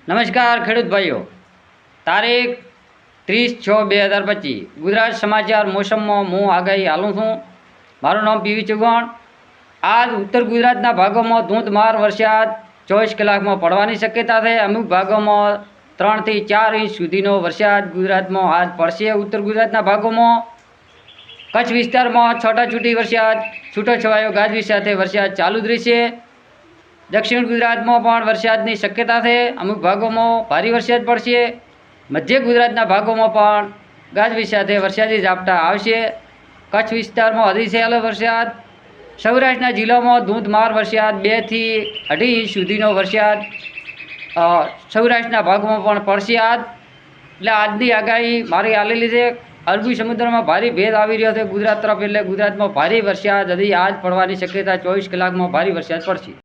નમસ્કાર ખેડૂત ભાઈઓ, તારીખ 30/6/2025 ગુજરાત સમાચાર મોસમમાં હું આગાહી હાલું છું। મારું નામ પીવી ચૌહાણ। આજ ઉત્તર ગુજરાતના ભાગોમાં ધોધમાર વરસાદ 24 કલાકમાં પડવાની શક્યતા છે। અમુક ભાગોમાં 3 થી 4 ઇંચ સુધીનો વરસાદ ગુજરાતમાં આજ પડશે। ઉત્તર ગુજરાતના ભાગોમાં કચ્છ વિસ્તારમાં છૂટાછૂટી વરસાદ, છૂટોછવાયો ગાજવીજ સાથે વરસાદ ચાલુ જ રહેશે। दक्षिण गुजरात में पण वरसादनी शक्यता है। अमुक भागों में भारी वरसाद पड़शे। मध्य गुजरातना भागों में पण गाजवीज साथे वरसादी झापटा आवशे। कच्छ विस्तार में हजी थयेलो वरसाद, सौराष्ट्रना जिल्ला में धोधमार वरसाद 2 થી 2.5 इंच सुधीनो वरसाद सौराष्ट्रना भागों में पण पड़शे। आज એટલે આજની આગાહી મારી આલેલી છે। અરબી સમુદ્રમાં ભારે ભેજ આવી રહ્યો છે ગુજરાત તરફ, એટલે ગુજરાતમાં ભારે વરસાદ હજી આજ પડવાની શક્યતા 24 કલાકમાં ભારે વરસાદ પડશે।